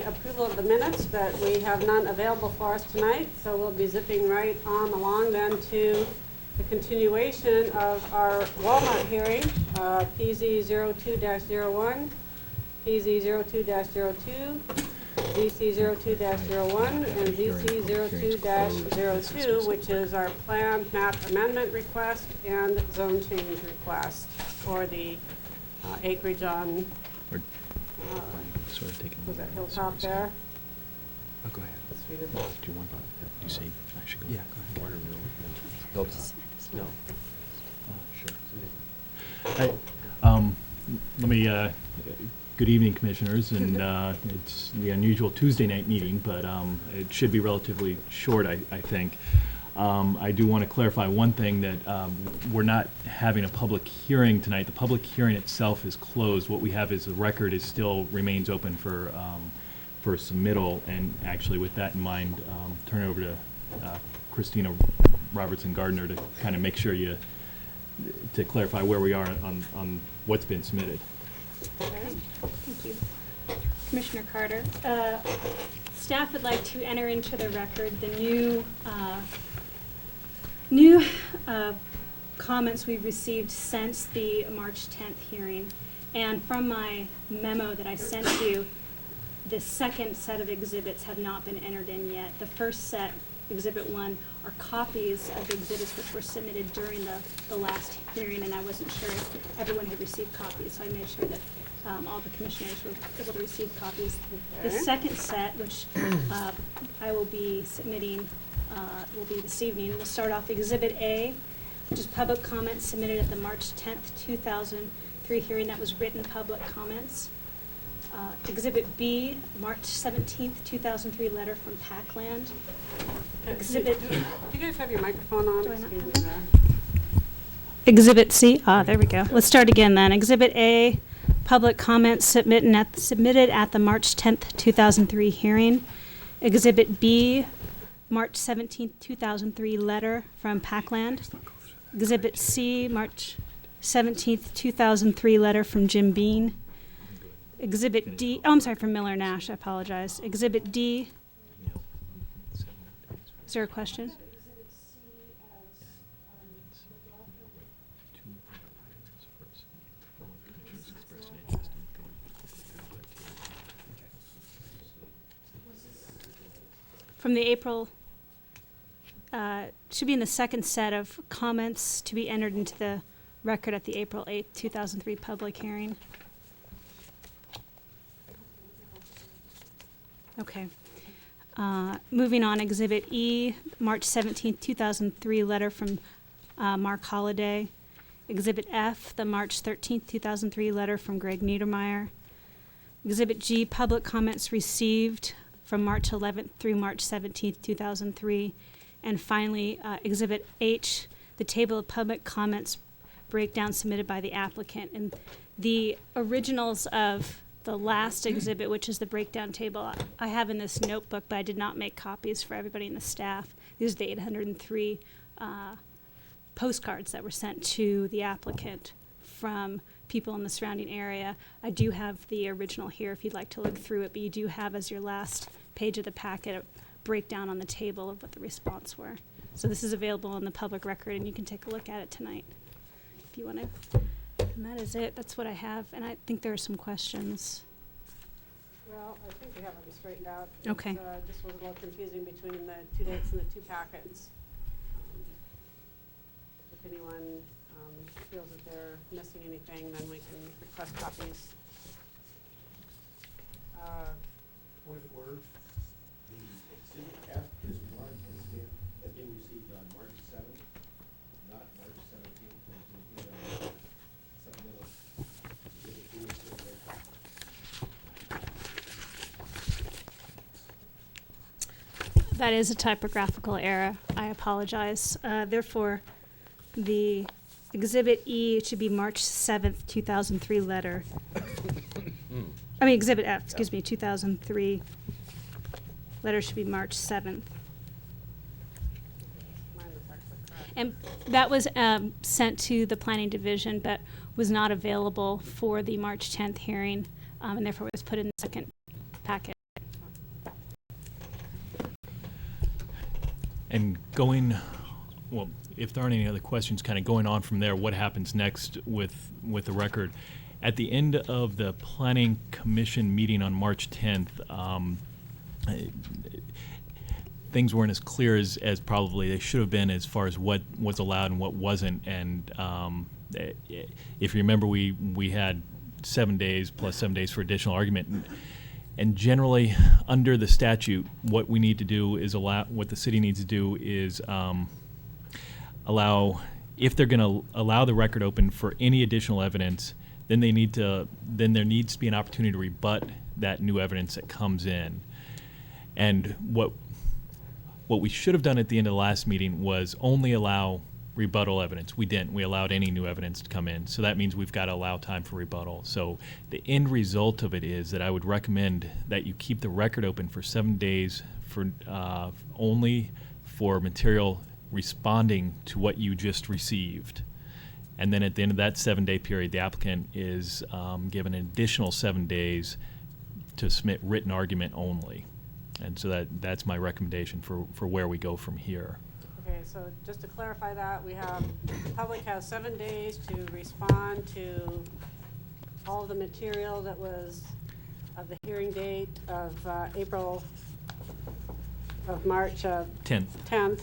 the approval of the minutes, but we have none available for us tonight, so we'll be zipping right on along then to the continuation of our Walmart hearing, PZ 02-01, PZ 02-02, ZC 02-01, and ZC 02-02, which is our plan map amendment request and zone change request for the acreage on, was that Hilltop there? Oh, go ahead. Let's read it. Do you want, do you see, I should go? Yeah, go ahead. No. Sure. Let me, good evening, Commissioners, and it's the unusual Tuesday night meeting, but it should be relatively short, I think. I do want to clarify one thing, that we're not having a public hearing tonight. The public hearing itself is closed. What we have is the record is still remains open for submittal, and actually with that in mind, turn it over to Christina Robertson Gardner to kind of make sure to clarify where we are on what's been submitted. Okay. Thank you. Commissioner Carter, staff would like to enter into the record the new comments we've received since the March 10th hearing. And from my memo that I sent you, the second set of exhibits have not been entered in yet. The first set, Exhibit 1, are copies of the exhibits which were submitted during the last hearing, and I wasn't sure if everyone had received copies, so I made sure that all the commissioners were able to receive copies. Okay. The second set, which I will be submitting, will be this evening. We'll start off Exhibit A, which is public comments submitted at the March 10th, 2003 hearing. That was written public comments. Exhibit B, March 17th, 2003 letter from Packland. Exhibit. Do you guys have your microphone on? Do I not Excuse have me it? there. Exhibit C. There we go. Let's start again then. Exhibit A, public comments submitted at the March 10th, 2003 hearing. Exhibit B, March 17th, 2003 letter from Packland. Exhibit C, March 17th, 2003 letter from Jim Bean. Exhibit D, I'm sorry, from Miller Nash, I apologize. Exhibit D, is there a question? From the April, should be in the second set of comments to be entered into the record at the April 8th, 2003 public hearing. Okay. Moving on, Exhibit E, March 17th, 2003 letter from Mark Holliday. Exhibit F, the March 13th, 2003 letter from Greg Niedermeyer. Exhibit G, public comments received from March 11th through March 17th, 2003. And finally, Exhibit H, the table of public comments breakdown submitted by the applicant. And the originals of the last exhibit, which is the breakdown table, I have in this notebook, but I did not make copies for everybody in the staff. These are the 803 postcards that were sent to the applicant from people in the surrounding area. I do have the original here if you'd like to look through it, but you do have as your last page of the packet a breakdown on the table of what the response were. So this is available in the public record, and you can take a look at it tonight if you want to. And that is it. That's what I have. And I think there are some questions. Well, I think we have them straightened out. Okay. This was a little confusing between the two dates and the two packets. If anyone feels that they're missing anything, then we can request copies. Point of order. The exhibit F is marked as being received on March 7th, not March 17th. Supplemental exhibit B is still there. That is a typographical error. I apologize. Therefore, the Exhibit E should be March 7th, 2003 letter. I mean, Exhibit F, excuse me, 2003 letter should be March 7th. Mine was actually correct. And that was sent to the Planning Division, but was not available for the March 10th hearing, and therefore was put in the second packet. And going, well, if there aren't any other questions, kind of going on from there, what happens next with the record? At the end of the Planning Commission meeting on March 10th, things weren't as clear as probably they should have been as far as what was allowed and what wasn't. And if you remember, we had 7 days plus 7 days for additional argument. And generally, under the statute, what we need to do is what the city needs to do is allow, if they're going to allow the record open for any additional evidence, then there needs to be an opportunity to rebut that new evidence that comes in. And what we should have done at the end of the last meeting was only allow rebuttal evidence. We didn't. We allowed any new evidence to come in. So that means we've got to allow time for rebuttal. So the end result of it is that I would recommend that you keep the record open for 7 days for only for material responding to what you just received. And then at the end of that 7-day period, the applicant is given an additional 7 days to submit written argument only. And so that's my recommendation for where we go from here. Okay, so just to clarify that, the public has 7 days to respond to all of the material that was of the hearing date of March 10th.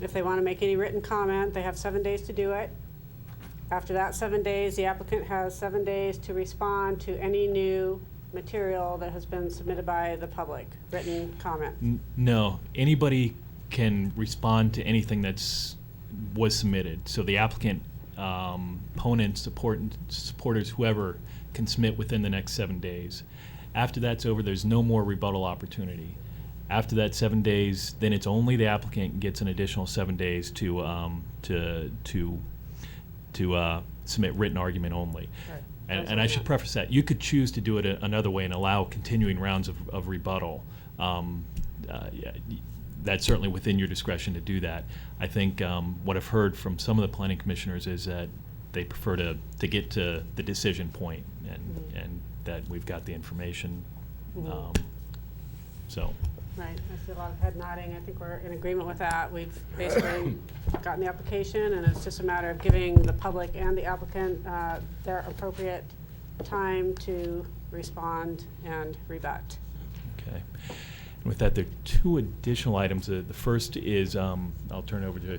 If they want to make any written comment, they have 7 days to do it. After that 7 days, the applicant has 7 days to respond to any new material that has been submitted by the public, written comment. No, anybody can respond to anything was submitted. So the applicant, opponents, supporters, whoever can submit within the next 7 days. After that's over, there's no more rebuttal opportunity. After that 7 days, then it's only the applicant gets an additional 7 days to submit written argument only. Right. And I should preface that you could choose to do it another way and allow continuing rounds of rebuttal. That's certainly within your discretion to do that. I think what I've heard from some of the planning commissioners is that they prefer to get to the decision point and that we've got the information. So. Right, I see a lot of head nodding. I think we're in agreement with that. We've basically gotten the application, and it's just a matter of giving the public and the applicant their appropriate time to respond and rebut. Okay. And with that, there are 2 additional items. The first is, I'll turn it over to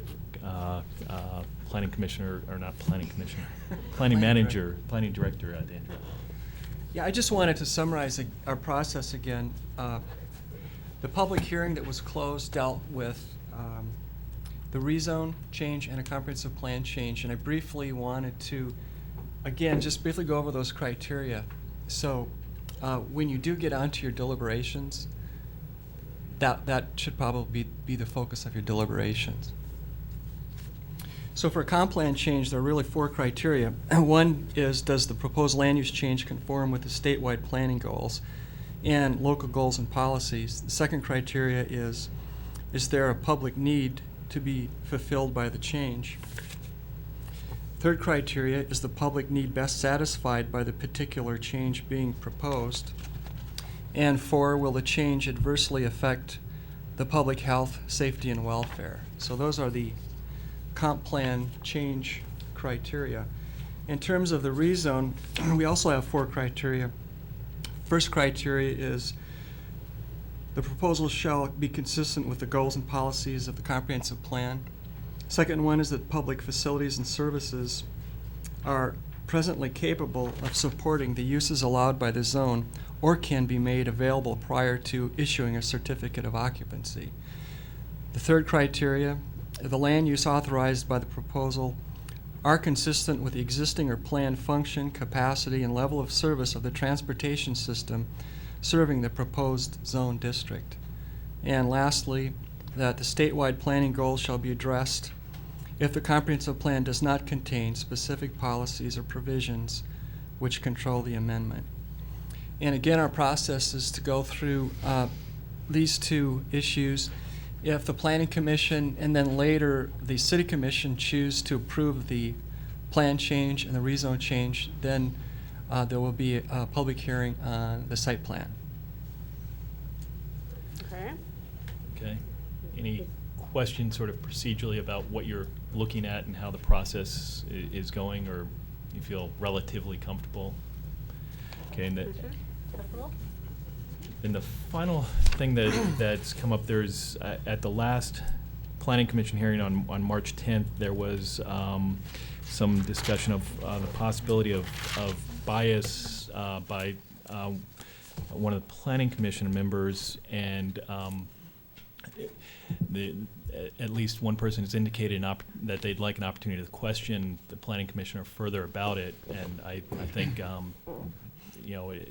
planning commissioner, or not planning commissioner, planning manager, planning director, Dandra. Yeah, I just wanted to summarize our process again. The public hearing that was closed dealt with the rezone change and a comprehensive plan change, and I briefly wanted to, again, just briefly go over those criteria. So when you do get onto your deliberations, that should probably be the focus of your deliberations. So for a comp plan change, there are really 4 criteria. One is, does the proposed land use change conform with the statewide planning goals and local goals and policies? The second criteria is there a public need to be fulfilled by the change? Third criteria, is the public need best satisfied by the particular change being proposed? And 4, will the change adversely affect the public health, safety, and welfare? So those are the comp plan change criteria. In terms of the rezone, we also have 4 criteria. First criteria is the proposal shall be consistent with the goals and policies of the comprehensive plan. Second one is that public facilities and services are presently capable of supporting the uses allowed by the zone or can be made available prior to issuing a certificate of occupancy. The third criteria, the land use authorized by the proposal are consistent with the existing or planned function, capacity, and level of service of the transportation system serving the proposed zone district. And lastly, that the statewide planning goals shall be addressed if the comprehensive plan does not contain specific policies or provisions which control the amendment. And again, our process is to go through these 2 issues. If the Planning Commission and then later the City Commission choose to approve the plan change and the rezone change, then there will be a public hearing on the site plan. Okay. Okay. any questions sort of procedurally about what you're looking at and how the process is going, or you feel relatively comfortable? Okay, and Commissioner? Acceptable? and the final thing that's come up, there's, at the last Planning Commission hearing on March 10th, there was some discussion of the possibility of bias by one of the Planning Commission members, and at least one person has indicated that they'd like an opportunity to question the Planning Commissioner further about it, and I think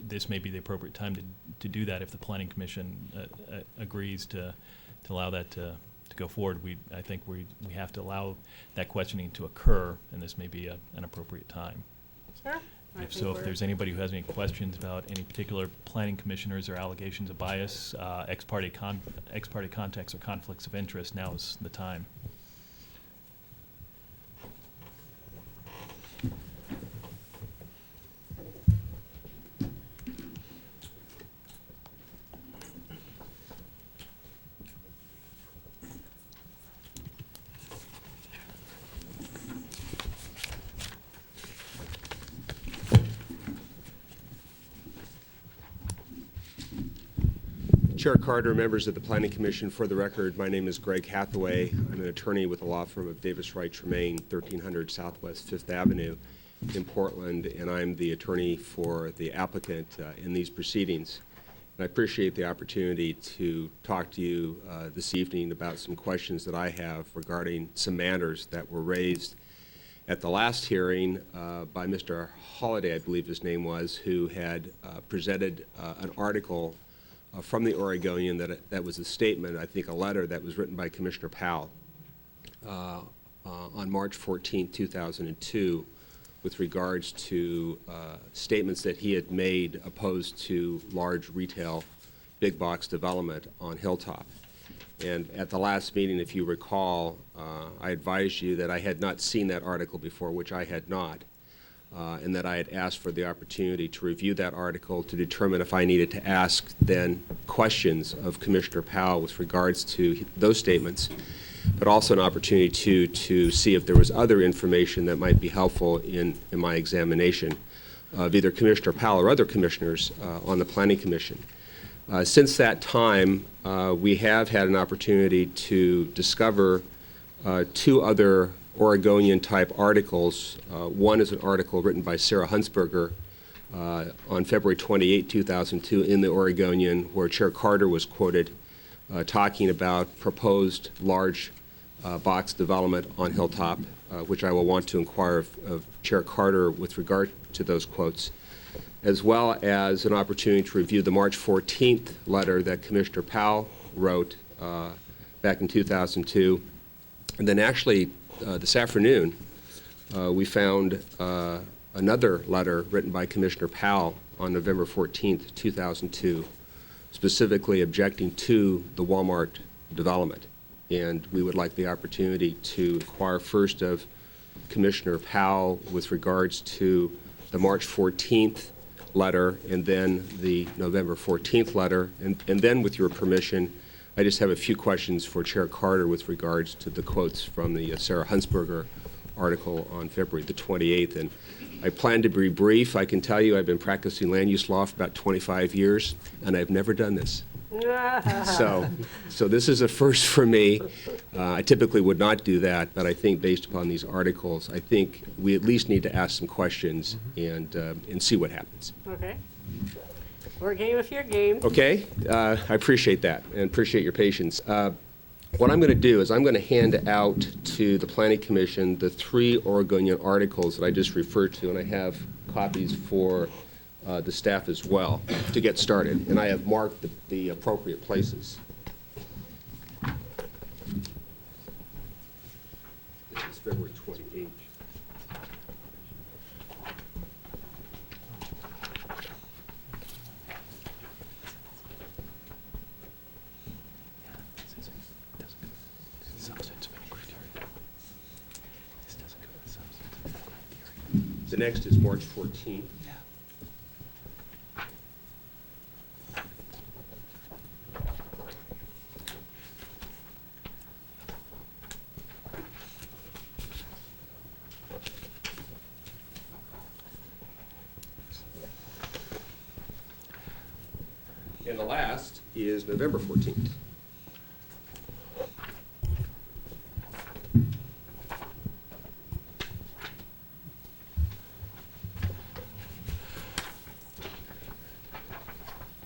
this may be the appropriate time to do that if the Planning Commission agrees to allow that to go forward. I think we have to allow that questioning to occur, and this may be an appropriate time. Sure. I If think so, if we're- there's anybody who has any questions about any particular planning commissioners or allegations of bias, ex parte contacts or conflicts of interest, now is the time. Chair Carter, members of the Planning Commission, for the record, my name is Greg Hathaway. I'm an attorney with the law firm of Davis Wright Tremaine, 1300 Southwest 5th Avenue in Portland, and I'm the attorney for the applicant in these proceedings. And I appreciate the opportunity to talk to you this evening about some questions that I have regarding some matters that were raised at the last hearing by Mr. Holliday, I believe his name was, who had presented an article from the Oregonian that was a statement, I think a letter that was written by Commissioner Powell on March 14, 2002, with regards to statements that he had made opposed to large retail big box development on Hilltop. And at the last meeting, if you recall, I advised you that I had not seen that article before, which I had not, and that I had asked for the opportunity to review that article to determine if I needed to ask then questions of Commissioner Powell with regards to those statements, but also an opportunity to see if there was other information that might be helpful in my examination of either Commissioner Powell or other commissioners on the Planning Commission. Since that time, we have had an opportunity to discover two other Oregonian-type articles. One is an article written by Sarah Huntsberger on February 28, 2002 in the Oregonian, where Chair Carter was quoted talking about proposed large box development on Hilltop, which I will want to inquire of Chair Carter with regard to those quotes, as well as an opportunity to review the March 14th letter that Commissioner Powell wrote back in 2002. And then actually, this afternoon, we found another letter written by Commissioner Powell on November 14th, 2002, specifically objecting to the Walmart development. And we would like the opportunity to inquire first of Commissioner Powell with regards to the March 14th letter and then the November 14th letter. And then, with your permission, I just have a few questions for Chair Carter with regards to the quotes from the Sarah Huntsberger article on February the 28th. And I plan to be brief. I can tell you I've been practicing land use law for about 25 years, and I've never done this. So this is a first for me. I typically would not do that, but I think based upon these articles, I think we at least need to ask some questions and see what happens. Okay. We're game if you're game. Okay, I appreciate that and appreciate your patience. What I'm going to do is I'm going to hand out to the Planning Commission the three Oregonian articles that I just referred to, and I have copies for the staff as well to get started. And I have marked the appropriate places. This is February 28th. The next is March 14th. And the last is November 14th.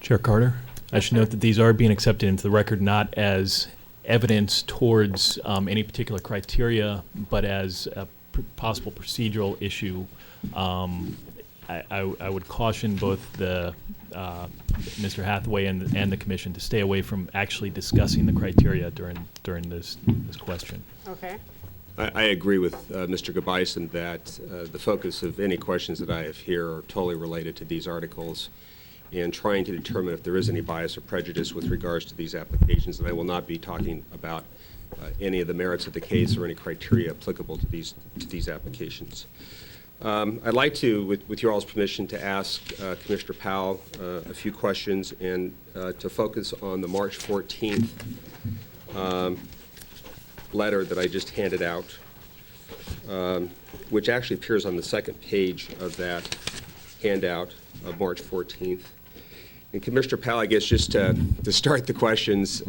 Chair Carter, I should note that these are being accepted into the record not as evidence towards any particular criteria, but as a possible procedural issue. I would caution both the Mr. Hathaway and the commission to stay away from actually discussing the criteria during this question. Okay. I agree with Mr. Gebeisen that the focus of any questions that I have here are totally related to these articles and trying to determine if there is any bias or prejudice with regards to these applications. And I will not be talking about any of the merits of the case or any criteria applicable to these applications. I'd like to, with your all's permission, to ask Commissioner Powell a few questions and to focus on the March 14th letter that I just handed out, which actually appears on the second page of that handout of March 14th. And Commissioner Powell, I guess just to start the questions,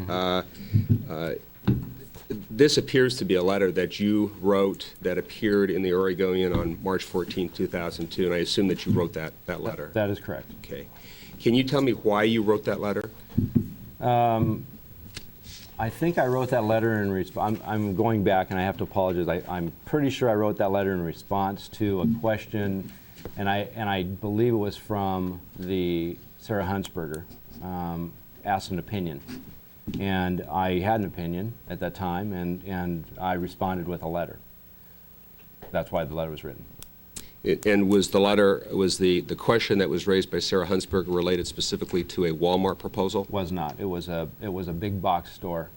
this appears to be a letter that you wrote that appeared in the Oregonian on March 14, 2002, and I assume that you wrote that letter. That is correct. Okay. Can you tell me why you wrote that letter? I think I wrote that letter in response. I'm going back, and I have to apologize. I'm pretty sure I wrote that letter in response to a question, and I believe it was from the Sarah Hunsberger, asked an opinion. And I had an opinion at that time, and I responded with a letter. That's why the letter was written. And was the question that was raised by Sarah Hunsberger related specifically to a Walmart proposal? Was not. It was a big box store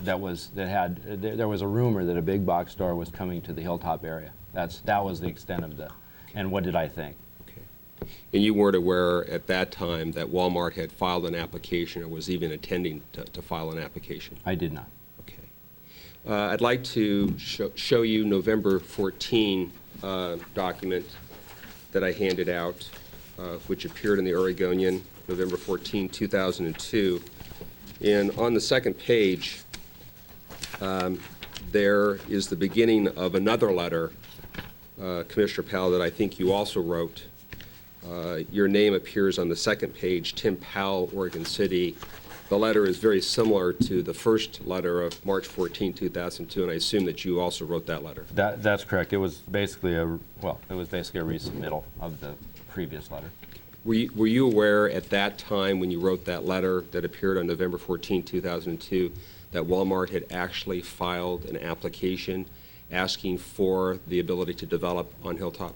there was a rumor that a big box store was coming to the Hilltop area. That was the extent of and what did I think? Okay. And you weren't aware at that time that Walmart had filed an application or was even intending to file an application? I did not. Okay. I'd like to show you November 14 document that I handed out, which appeared in the Oregonian, November 14, 2002. And on the second page, there is the beginning of another letter, Commissioner Powell, that I think you also wrote. Your name appears on the second page, Tim Powell, Oregon City. The letter is very similar to the first letter of March 14, 2002, and I assume that you also wrote that letter. That's correct. It was basically a resubmittal of the previous letter. Were you aware at that time when you wrote that letter that appeared on November 14, 2002, that Walmart had actually filed an application asking for the ability to develop on Hilltop?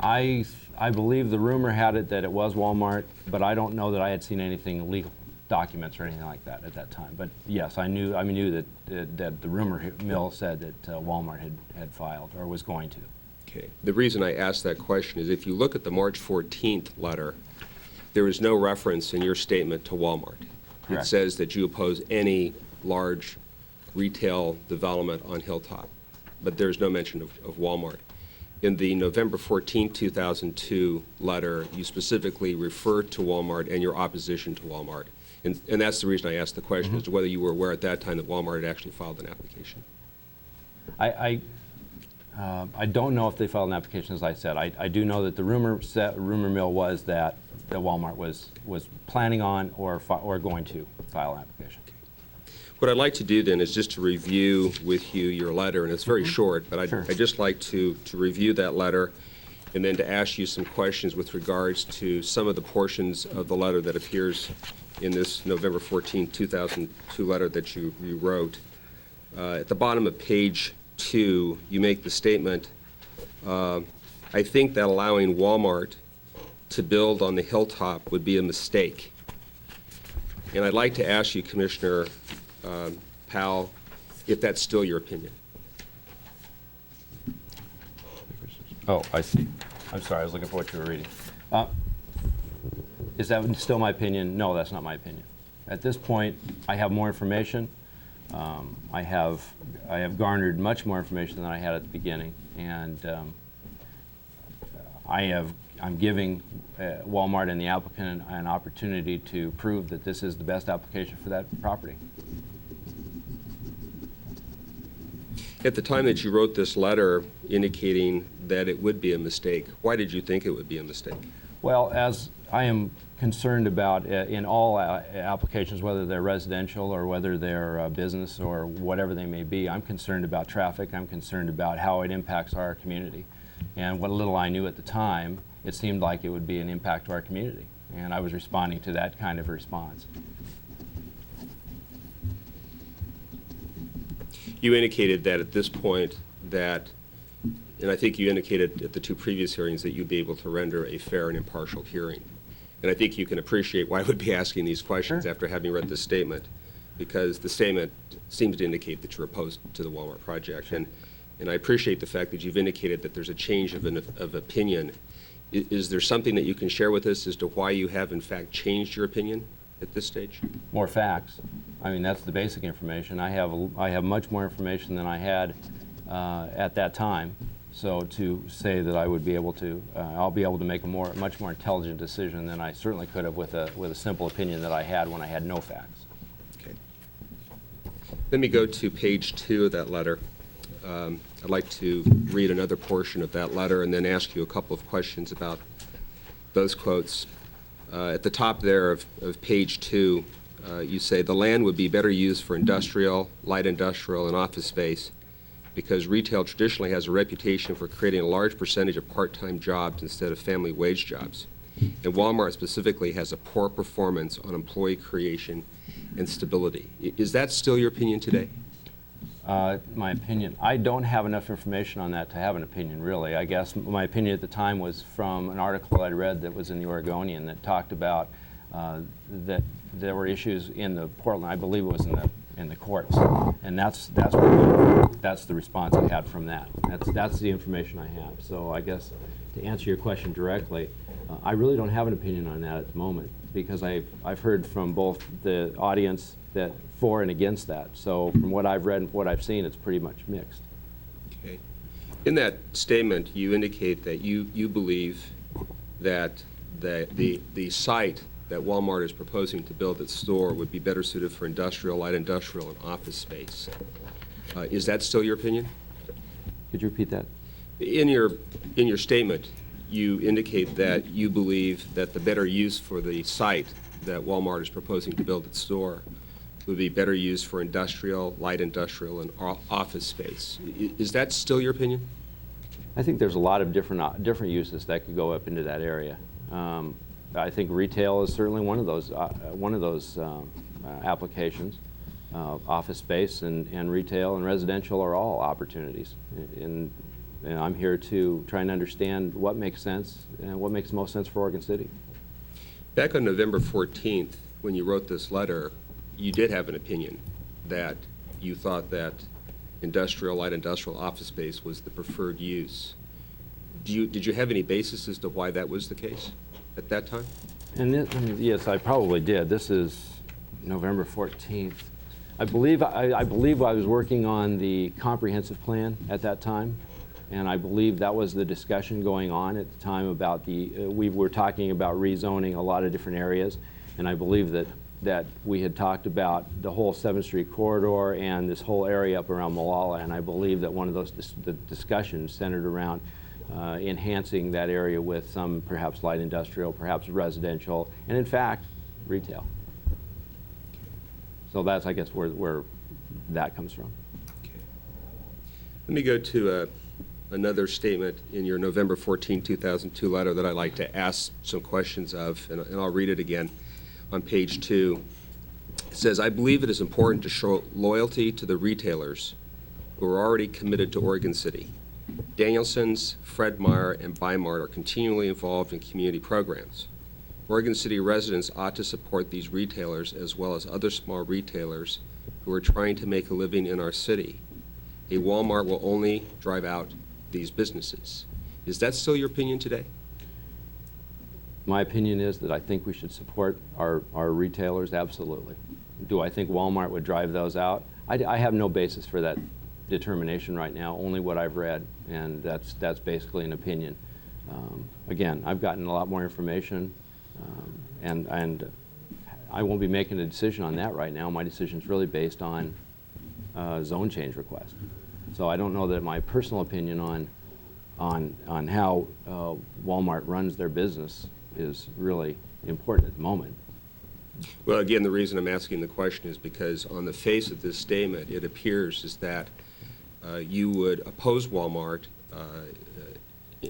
I believe the rumor had it that it was Walmart, but I don't know that I had seen anything legal documents or anything like that at that time. But yes, I knew that the rumor mill said that Walmart had filed or was going to. Okay. The reason I asked that question is if you look at the March 14th letter, there is no reference in your statement to Walmart. Correct. It says that you oppose any large retail development on Hilltop, but there's no mention of Walmart. In the November 14, 2002 letter, you specifically referred to Walmart and your opposition to Walmart. And that's the reason I asked the question, as to whether you were aware at that time that Walmart had actually filed an application. I don't know if they filed an application, as I said. I do know that the rumor mill was that Walmart was planning on or going to file an application. What I'd like to do then is just to review with you your letter, and it's very short, but Sure. I'd just like to review that letter and then to ask you some questions with regards to some of the portions of the letter that appears in this November 14, 2002 letter that you wrote. At the bottom of page 2, you make the statement, I think that allowing Walmart to build on the Hilltop would be a mistake. And I'd like to ask you, Commissioner Powell, if that's still your opinion. Oh, I see. I'm sorry, I was looking for what you were reading. Is that still my opinion? No, that's not my opinion. At this point, I have more information. I have garnered much more information than I had at the beginning, and I have I'm giving Walmart and the applicant an opportunity to prove that this is the best application for that property. At the time that you wrote this letter indicating that it would be a mistake, why did you think it would be a mistake? Well, as I am concerned about in all applications, whether they're residential or whether they're business or whatever they may be, I'm concerned about traffic. I'm concerned about how it impacts our community. And what little I knew at the time, it seemed like it would be an impact to our community. And I was responding to that kind of response. You indicated that at this point that, and I think you indicated at the two previous hearings that you'd be able to render a fair and impartial hearing. And I think you can appreciate why I would be asking these questions after having read this statement, because the statement seems to indicate that you're opposed to the Walmart project. And I appreciate the fact that you've indicated that there's a change of opinion. Is there something that you can share with us as to why you have in fact changed your opinion at this stage? More facts. I mean, that's the basic information. I have much more information than I had at that time. So to say that I would be able to, I'll be able to make a much more intelligent decision than I certainly could have with a simple opinion that I had when I had no facts. Okay. Let me go to page 2 of that letter. I'd like to read another portion of that letter and then ask you a couple of questions about those quotes. At the top there of page 2, you say, the land would be better used for industrial, light industrial, and office space because retail traditionally has a reputation for creating a large percentage of part-time jobs instead of family wage jobs. And Walmart specifically has a poor performance on employee creation and stability. Is that still your opinion today? My opinion, I don't have enough information on that to have an opinion, really. I guess my opinion at the time was from an article I read that was in the Oregonian that talked about that there were issues in the Portland, I believe it was in the courts, and that's the response I had from that. That's the information I have. So I guess to answer your question directly, I really don't have an opinion on that at the moment because I've heard from both the audience that for and against that. So from what I've read and what I've seen, it's pretty much mixed. Okay. In that statement, you indicate that you believe that the site that Walmart is proposing to build its store would be better suited for industrial, light industrial, and office space. Is that still your opinion? Could you repeat that? In your statement, you indicate that you believe that the better use for the site that Walmart is proposing to build its store would be better used for industrial, light industrial, and office space. Is that still your opinion? I think there's a lot of different uses that could go up into that area. I think retail is certainly one of those applications. Office space and retail and residential are all opportunities. And I'm here to try and understand what makes sense and what makes most sense for Oregon City. Back on November 14th, when you wrote this letter, you did have an opinion that you thought that industrial, light industrial office space was the preferred use. Did you have any basis as to why that was the case at that time? And yes, I probably did. This is November 14th. I believe I was working on the comprehensive plan at that time, and I believe that was the discussion going on at the time about we were talking about rezoning a lot of different areas, and I believe that we had talked about the whole 7th Street corridor and this whole area up around Molalla, and I believe that one of those the discussions centered around enhancing that area with some perhaps light industrial, perhaps residential, and in fact, retail. So that's, I guess, where that comes from. Okay. Let me go to another statement in your November 14, 2002 letter that I'd like to ask some questions of, and I'll read it again on page 2. It says, I believe it is important to show loyalty to the retailers who are already committed to Oregon City. Danielson's, Fred Meyer, and Bi-Mart are continually involved in community programs. Oregon City residents ought to support these retailers as well as other small retailers who are trying to make a living in our city. A Walmart will only drive out these businesses. Is that still your opinion today? My opinion is that I think we should support our retailers, absolutely. Do I think Walmart would drive those out? I have no basis for that determination right now, only what I've read, and that's basically an opinion. Again, I've gotten a lot more information, and I won't be making a decision on that right now. My decision is really based on zone change request. So I don't know that my personal opinion on how Walmart runs their business is really important at the moment. Well, again, the reason I'm asking the question is because on the face of this statement, it appears is that you would oppose Walmart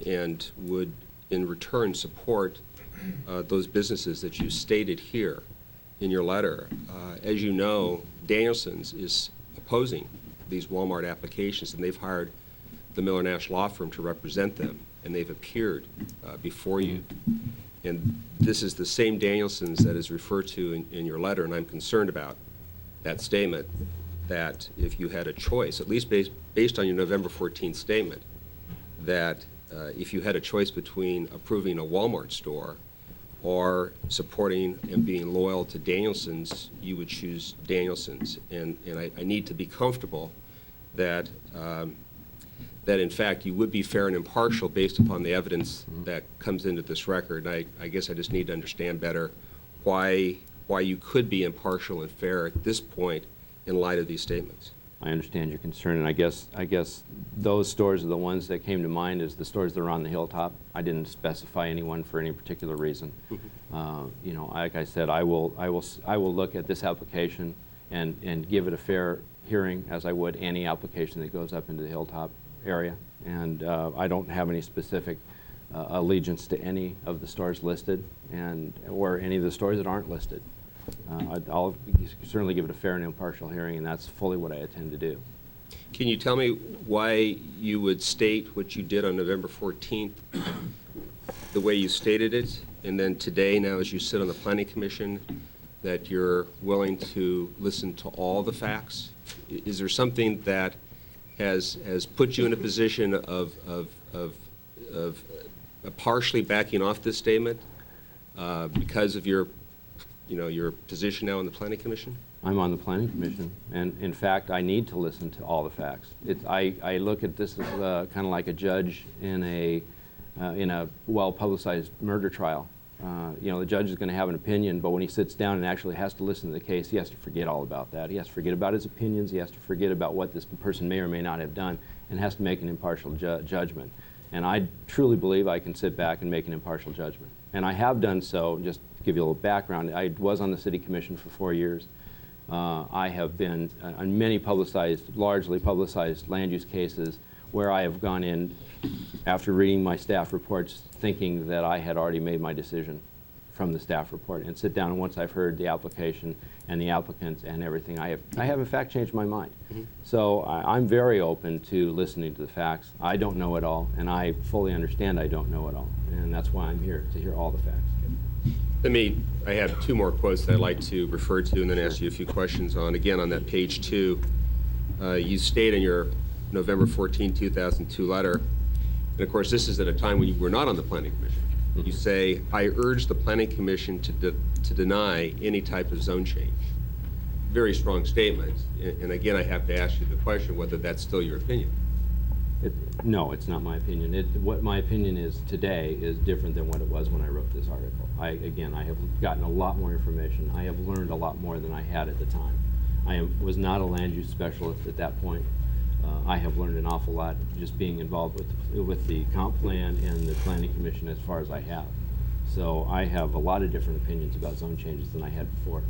and would, in return, support those businesses that you stated here in your letter. As you know, Danielson's is opposing these Walmart applications, and they've hired the Miller Nash law firm to represent them, and they've appeared before you. And this is the same Danielson's that is referred to in your letter, and I'm concerned about that statement, that if you had a choice, at least based on your November 14th statement, that if you had a choice between approving a Walmart store or supporting and being loyal to Danielson's, you would choose Danielson's. And I need to be comfortable that that in fact you would be fair and impartial based upon the evidence that comes into this record. And I guess I just need to understand better why you could be impartial and fair at this point in light of these statements. I understand your concern, and I guess those stores are the ones that came to mind as the stores that are on the hilltop. I didn't specify anyone for any particular reason. You know, like I said, I will look at this application and give it a fair hearing as I would any application that goes up into the hilltop area. And I don't have any specific allegiance to any of the stores listed, or any of the stores that aren't listed. I'll certainly give it a fair and impartial hearing, and that's fully what I intend to do. Can you tell me why you would state what you did on November 14th the way you stated it, and then today, now as you sit on the Planning Commission, that you're willing to listen to all the facts? Is there something that has put you in a position of partially backing off this statement because of your position now on the Planning Commission? I'm on the Planning Commission, and in fact, I need to listen to all the facts. I look at this as kind of like a judge in a well-publicized murder trial. You know, the judge is going to have an opinion, but when he sits down and actually has to listen to the case, he has to forget all about that. He has to forget about his opinions. He has to forget about what this person may or may not have done, and has to make an impartial judgment. And I truly believe I can sit back and make an impartial judgment. And I have done so. Just to give you a little background, I was on the City Commission for 4 years. I have been on many largely publicized land use cases where I have gone in after reading my staff reports thinking that I had already made my decision from the staff report, and sit down, and once I've heard the application and the applicants and everything, I have in fact changed my mind. So I'm very open to listening to the facts. I don't know it all, and I fully understand I don't know it all, and that's why I'm here, to hear all the facts. I have two more quotes that I'd like to refer to and then ask you a few questions on. Again, on that page 2, you state in your November 14, 2002 letter, and of course this is at a time when you were not on the Planning Commission. You say, I urge the Planning Commission to deny any type of zone change. Very strong statement, and again I have to ask you the question whether that's still your opinion. No, it's not my opinion. What my opinion is today is different than what it was when I wrote this article. Again, I have gotten a lot more information. I have learned a lot more than I had at the time. I was not a land use specialist at that point. I have learned an awful lot just being involved with the comp plan and the Planning Commission as far as I have. So I have a lot of different opinions about zone changes than I had before.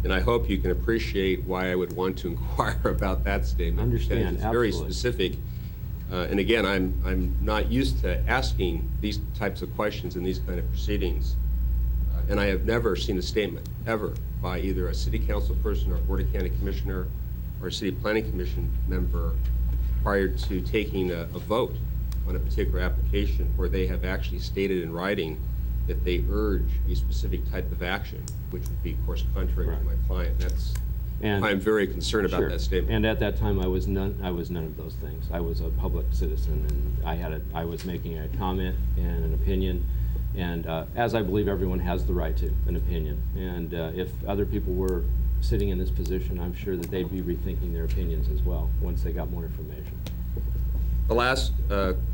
And I hope you can appreciate why I would want to inquire about that statement. Understand, It's very absolutely. specific. And again, I'm not used to asking these types of questions in these kind of proceedings. And I have never seen a statement, ever, by either a city council person or a Board of County Commissioner or a city planning commission member prior to taking a vote on a particular application where they have actually stated in writing that they urge a specific type of action, which would be, of course, contrary to my client. That's why I'm very concerned about Sure. that statement. And at that time, I was none of those things. I was a public citizen, and I was making a comment and an opinion, and as I believe everyone has the right to an opinion. And if other people were sitting in this position, I'm sure that they'd be rethinking their opinions as well once they got more information. The last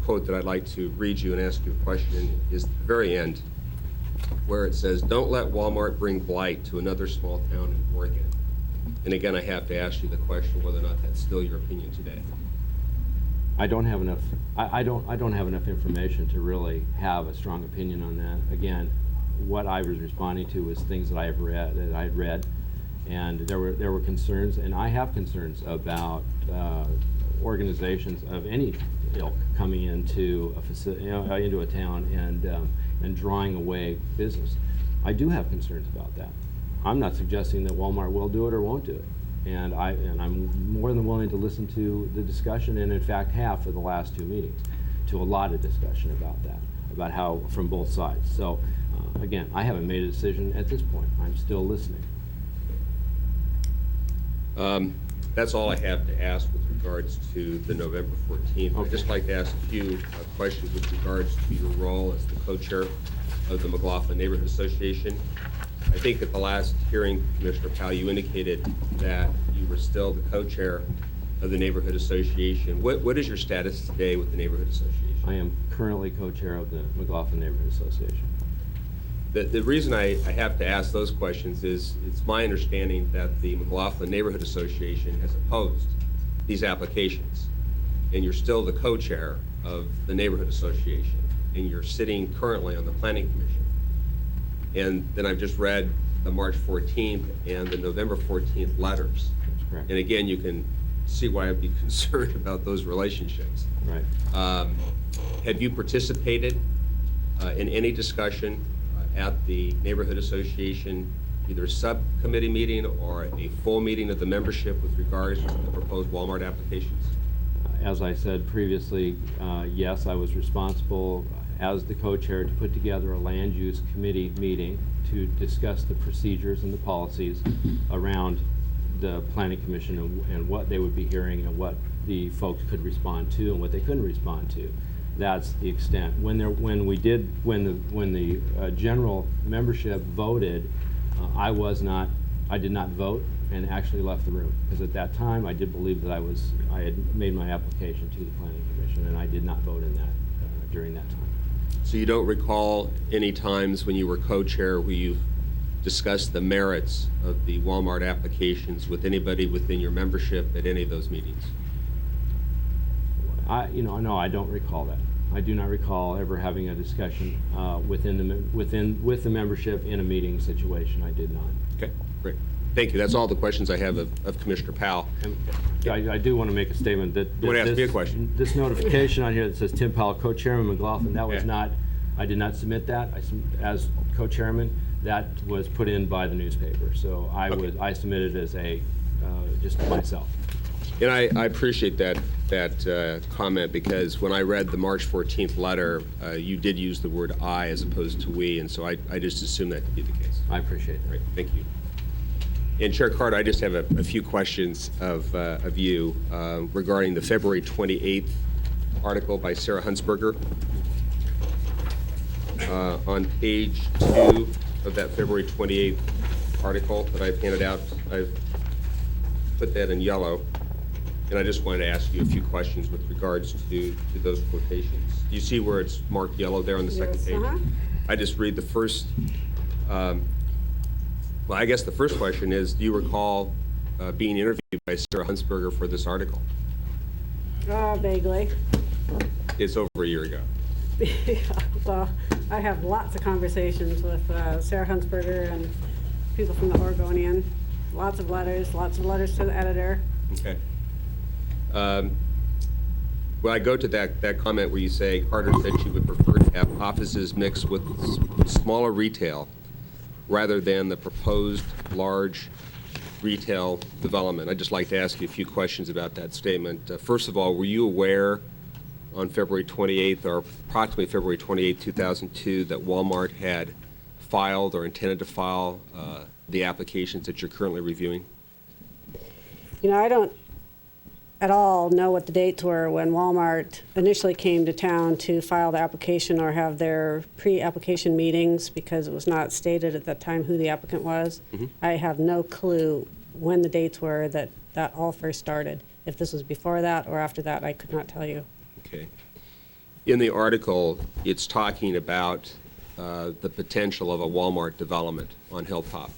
quote that I'd like to read you and ask you a question is the very end, where it says, "Don't let Walmart bring blight to another small town in Oregon." And again, I have to ask you the question whether or not that's still your opinion today. I don't have enough, I don't have enough information to really have a strong opinion on that. Again, what I was responding to was things that I had read, and there were concerns, and I have concerns about organizations of any ilk coming into a facility, into a town and drawing away business. I do have concerns about that. I'm not suggesting that Walmart will do it or won't do it. And I'm more than willing to listen to the discussion, and in fact have for the last 2 meetings, to a lot of discussion about that, about how, from both sides. So again, I haven't made a decision at this point. I'm still listening. That's all I have to ask with regards to the November 14th. I'd just like to ask a few questions with regards to your role as the co-chair of the McLaughlin Neighborhood Association. I think at the last hearing, Commissioner Powell, you indicated that you were still the co-chair of the Neighborhood Association. What is your status today with the Neighborhood Association? I am currently co-chair of the McLaughlin Neighborhood Association. The reason I have to ask those questions is it's my understanding that the McLaughlin Neighborhood Association has opposed these applications, and you're still the co-chair of the Neighborhood Association, and you're sitting currently on the Planning Commission. And then I've just read the March 14th and the November 14th letters. That's correct. And again, you can see why I'd be concerned about those relationships. Right. Have you participated in any discussion at the Neighborhood Association, either a subcommittee meeting or a full meeting of the membership with regards to the proposed Walmart applications? As I said previously, yes, I was responsible as the co-chair to put together a land use committee meeting to discuss the procedures and the policies around the Planning Commission and what they would be hearing and what the folks could respond to and what they couldn't respond to. That's the extent. When the general membership voted, I did not vote and actually left the room, because at that time I did believe that I had made my application to the Planning Commission, and I did not vote in that during that time. So you don't recall any times when you were co-chair where you discussed the merits of the Walmart applications with anybody within your membership at any of those meetings? No, I don't recall that. I do not recall ever having a discussion with the membership in a meeting situation. I did not. Okay, great. Thank you. That's all the questions I have of Commissioner Powell. And I do want to make a statement that You want to ask me a question? This notification on here that says Tim Powell, co-chairman McLaughlin, that was Yeah. not, I did not submit that. As co-chairman, that was put in by the newspaper. So I submitted as just myself. And I appreciate that comment, because when I read the March 14th letter, you did use the word "I" as opposed to "we," and so I just assumed that to be the case. I appreciate that. Great, thank you. And Chair Carter, I just have a few questions of you regarding the February 28th article by Sarah Huntsberger. On page 2 of that February 28th article that I've handed out, I've put that in yellow, and I just wanted to ask you a few questions with regards to those quotations. Do you see where it's marked yellow there on the second Yes, page? uh-huh. I just read the first. Well, I guess the first question is, do you recall being interviewed by Sarah Huntsberger for this article? Vaguely. It's over a year ago. Well, I have lots of conversations with Sarah Huntsberger and people from the Oregonian. Lots of letters to the editor. Okay. Well, I go to that comment where you say Carter said she would prefer to have offices mixed with smaller retail rather than the proposed large retail development. I'd just like to ask you a few questions about that statement. First of all, were you aware on February 28th, or approximately February 28th, 2002, that Walmart had filed or intended to file the applications that you're currently reviewing? I don't at all know what the dates were when Walmart initially came to town to file the application or have their pre-application meetings, because it was not stated at that time who the applicant was. Mm-hmm. I have no clue when the dates were that all first started. If this was before that or after that, I could not tell you. Okay. In the article, it's talking about the potential of a Walmart development on Hilltop.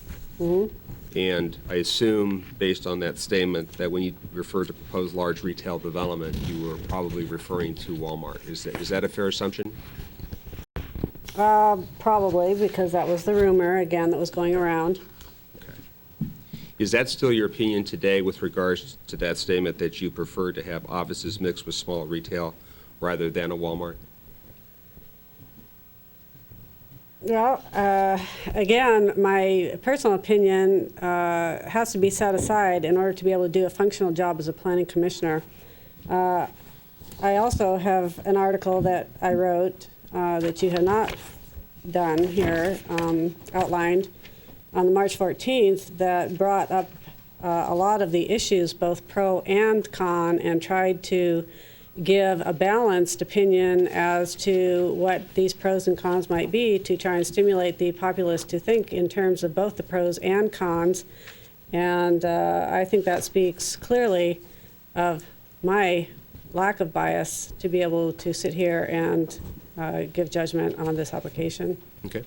And I assume, based on that statement, that when you refer to proposed large retail development, you were probably referring to Walmart. Is that a fair assumption? Probably, because that was the rumor, again, that was going around. Okay. Is that still your opinion today with regards to that statement that you prefer to have offices mixed with small retail rather than a Walmart? Well, again, my personal opinion has to be set aside in order to be able to do a functional job as a planning commissioner. I also have an article that I wrote that you have not done here, outlined on March 14th, that brought up a lot of the issues, both pro and con, and tried to give a balanced opinion as to what these pros and cons might be to try and stimulate the populace to think in terms of both the pros and cons. And I think that speaks clearly of my lack of bias to be able to sit here and give judgment on this application. Okay.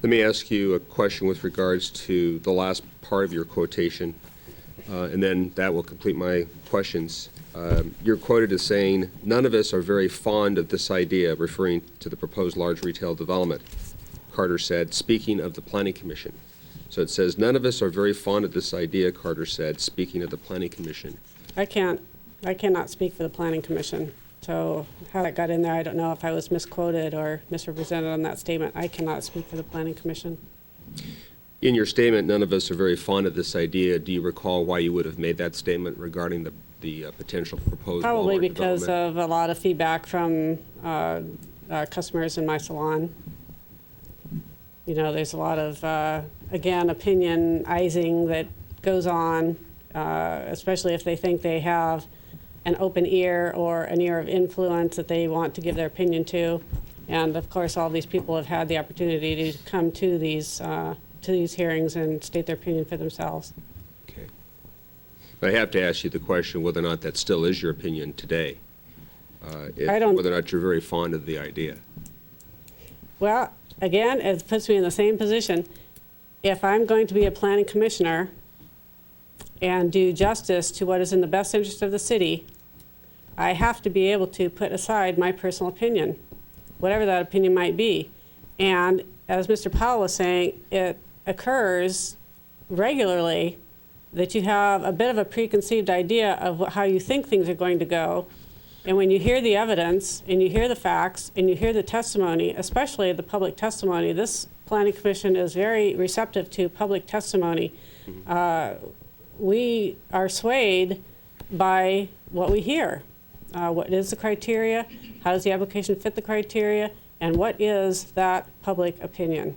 Let me ask you a question with regards to the last part of your quotation, and then that will complete my questions. You're quoted as saying, "None of us are very fond of this idea," referring to the proposed large retail development. Carter said, speaking of the Planning Commission. So it says, "None of us are very fond of this idea," Carter said, speaking of the Planning Commission. I cannot speak for the Planning Commission. So how that got in there, I don't know if I was misquoted or misrepresented on that statement. I cannot speak for the Planning Commission. In your statement, "None of us are very fond of this idea," do you recall why you would have made that statement regarding the potential proposed Probably Walmart because development? of a lot of feedback from customers in my salon. You know, there's a lot of, again, opinionizing that goes on, especially if they think they have an open ear or an ear of influence that they want to give their opinion to. And of course, all these people have had the opportunity to come to these hearings and state their opinion for themselves. Okay. But I have to ask you the question whether or not that still is your opinion today. Whether or not you're very fond of the idea. Well, again, it puts me in the same position. If I'm going to be a planning commissioner and do justice to what is in the best interest of the city, I have to be able to put aside my personal opinion, whatever that opinion might be. And as Mr. Powell was saying, it occurs regularly that you have a bit of a preconceived idea of how you think things are going to go. And when you hear the evidence and you hear the facts and you hear the testimony, especially the public testimony, this Planning Commission is very receptive to public testimony. We are swayed by what we hear. What is the criteria? How does the application fit the criteria? And what is that public opinion?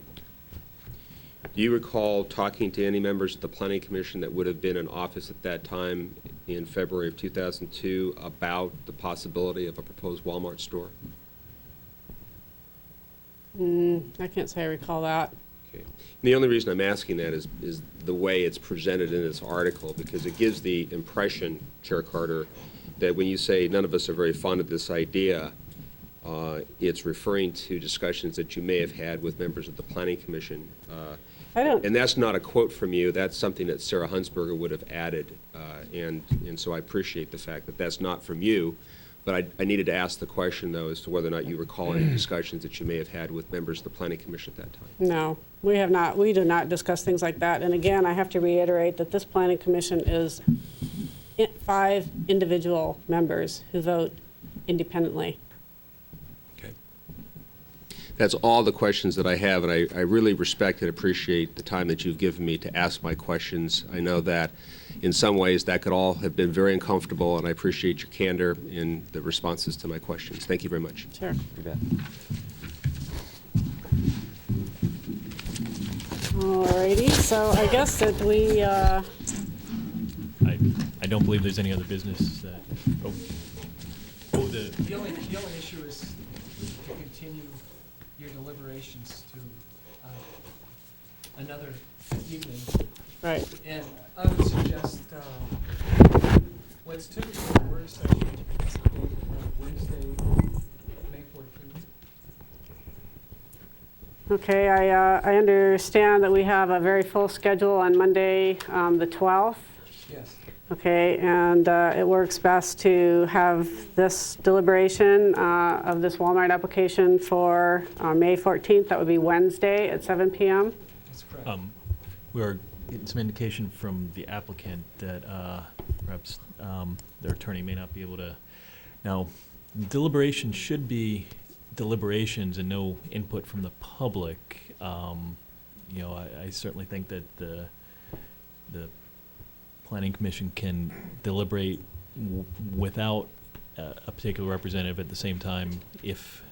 Do you recall talking to any members of the Planning Commission that would have been in office at that time in February of 2002 about the possibility of a proposed Walmart store? I can't say I recall that. Okay. And the only reason I'm asking that is the way it's presented in this article, because it gives the impression, Chair Carter, that when you say none of us are very fond of this idea, it's referring to discussions that you may have had with members of the Planning Commission. And that's not a quote from you. That's something that Sarah Hunsberger would have added. And so I appreciate the fact that that's not from you. But I needed to ask the question, though, as to whether or not you recall any discussions that you may have had with members of the Planning Commission at that time. No, we have not. We do not discuss things like that. And again, I have to reiterate that this Planning Commission is 5 individual members who vote independently. Okay. That's all the questions that I have, and I really respect and appreciate the time that you've given me to ask my questions. I know that in some ways that could all have been very uncomfortable, and I appreciate your candor in the responses to my questions. Thank you very much. Sure. You bet. Alrighty, so I guess that we, I don't believe there's any other business that, The only issue is to continue your deliberations to another evening. right, And I would suggest, what's typically the work session, Wednesday, May 14th. Okay, I understand that we have a very full schedule on Monday, the 12th. Yes. Okay, and it works best to have this deliberation of this Walmart application for May 14th. That would be Wednesday at 7 p.m. That's correct. We are getting some indication from the applicant that perhaps their attorney may not be able to. Now, deliberations should be deliberations and no input from the public. You know, I certainly think that the Planning Commission can deliberate without a particular representative at the same time if.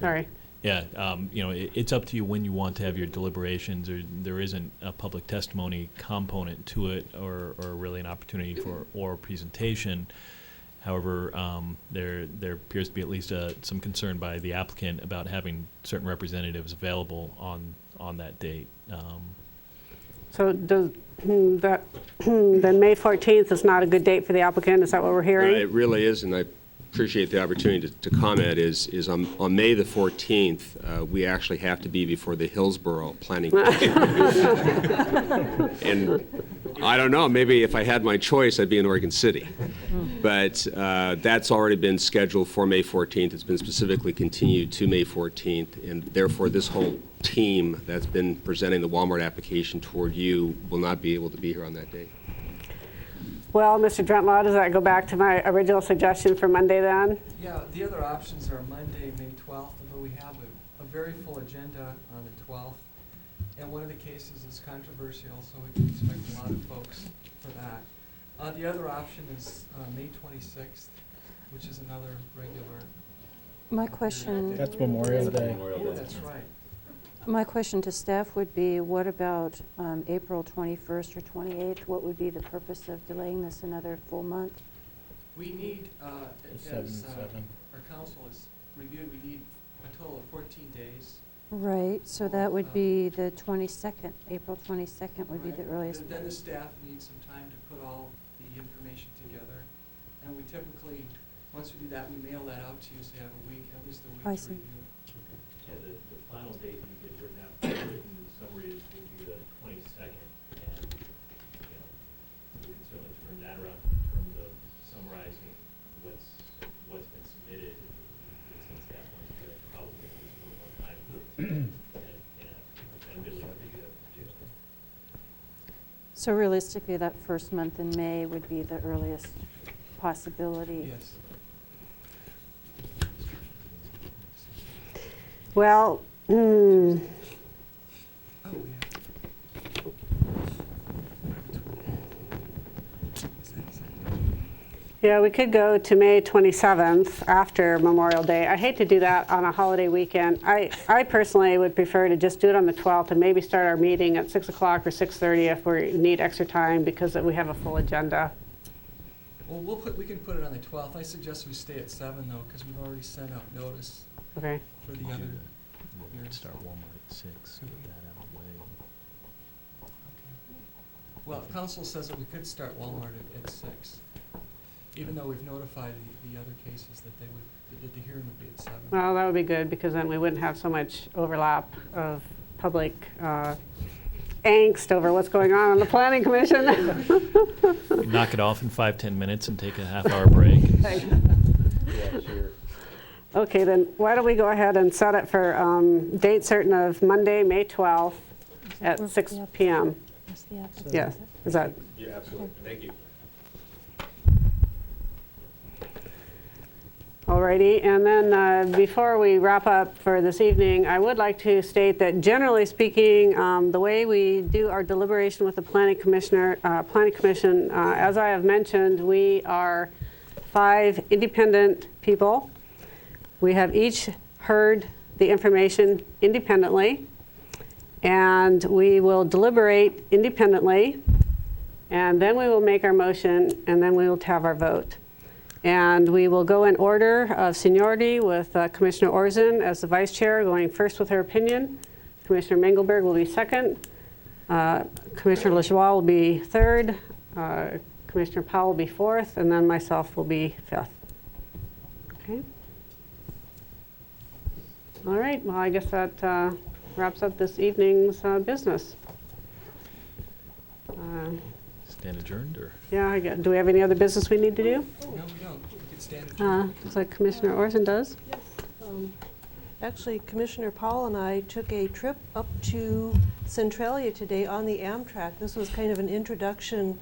Sorry. Yeah, you know, it's up to you when you want to have your deliberations. There isn't a public testimony component to it, or really an opportunity for oral presentation. However, there appears to be at least some concern by the applicant about having certain representatives available on that date. So does that then May 14th is not a good date for the applicant? Is that what we're hearing? It really is, and I appreciate the opportunity to comment, is on May the 14th, we actually have to be before the Hillsborough Planning Commission. And I don't know, maybe if I had my choice, I'd be in Oregon City. But that's already been scheduled for May 14th. It's been specifically continued to May 14th, and therefore this whole team that's been presenting the Walmart application toward you will not be able to be here on that day. Well, Mr. Drentlaw, does that go back to my original suggestion for Monday then? Yeah, the other options are Monday, May 12th, although we have a very full agenda on the 12th. And one of the cases is controversial, so we can expect a lot of folks for that. The other option is May 26th, which is another regular. My question. That's Memorial Day. Oh, that's right. My question to staff would be, what about April 21st or 28th? What would be the purpose of delaying this another full month? We need, Seven, as seven. our council has reviewed, we need a total of 14 days. Right, so that would be the 22nd. April 22nd would be the Right. earliest. Then the staff needs some time to put all the information together. And we typically, once we do that, we mail that out to you, so you have a week, at least a week I to see. review it. Yeah, the final date you get written out, written summary will be the 22nd, and, you know, we can certainly turn that around in terms of summarizing what's been submitted. Since that one's good, probably needs a little more time, and really up to you to do. So realistically, that first month in May would be the earliest possibility. Yes. Well, Oh, yeah. yeah, we could go to May 27th after Memorial Day. I hate to do that on a holiday weekend. I personally would prefer to just do it on the 12th and maybe start our meeting at 6 o'clock or 6:30 if we need extra time because we have a full agenda. Well, we can put it on the 12th. I suggest we stay at 7 though, because we've already sent out notice Okay. for the other. We'll Here's- start Walmart at 6, get that out of the way. Well, council says that we could start Walmart at 6, even though we've notified the other cases that that the hearing would be at 7. Well, that would be good because then we wouldn't have so much overlap of public angst over what's going on the Planning Commission. Knock it off in 5-10 minutes and take a half-hour break. Okay, then why don't we go ahead and set it for date certain of Monday, May 12th at Work 6 the p.m. That's the applicant, Yes, is it? is that? Yeah, absolutely. Thank you. Alrighty, and then before we wrap up for this evening, I would like to state that generally speaking, the way we do our deliberation with the Planning Commission, as I have mentioned, we are 5 independent people. We have each heard the information independently, and we will deliberate independently, and then we will make our motion, and then we will have our vote. And we will go in order of seniority with Commissioner Orzen as the vice chair, going first with her opinion. Commissioner Mengelberg will be second. Commissioner LaJoie will be third. Commissioner Powell will be 4th, and then myself will be 5th. Okay. All right, well, I guess that wraps up this evening's business. Stand adjourned, or? Yeah, do we have any other business we need to do? No, we don't. We can stand adjourned. Looks like Commissioner Orson does. Actually, Commissioner Powell and I took a trip up to Centralia today on the Amtrak. This was kind of an introduction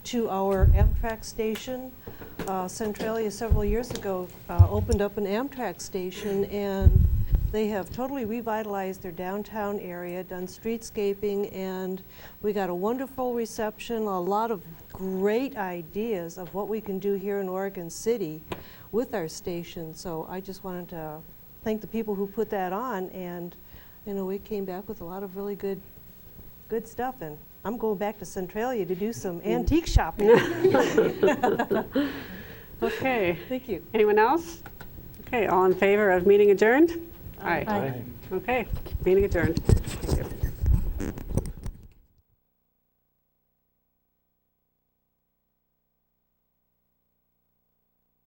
to our Amtrak station. Centralia several years ago opened up an Amtrak station, and they have totally revitalized their downtown area, done streetscaping, and we got a wonderful reception, a lot of great ideas of what we can do here in Oregon City with our station. So I just wanted to thank the people who put that on, and we came back with a lot of really good stuff, and I'm going back to Centralia to do some antique shopping. Okay. Thank you. Anyone else? Okay, all in favor of meeting adjourned? Aye. Aye. Okay, meeting adjourned.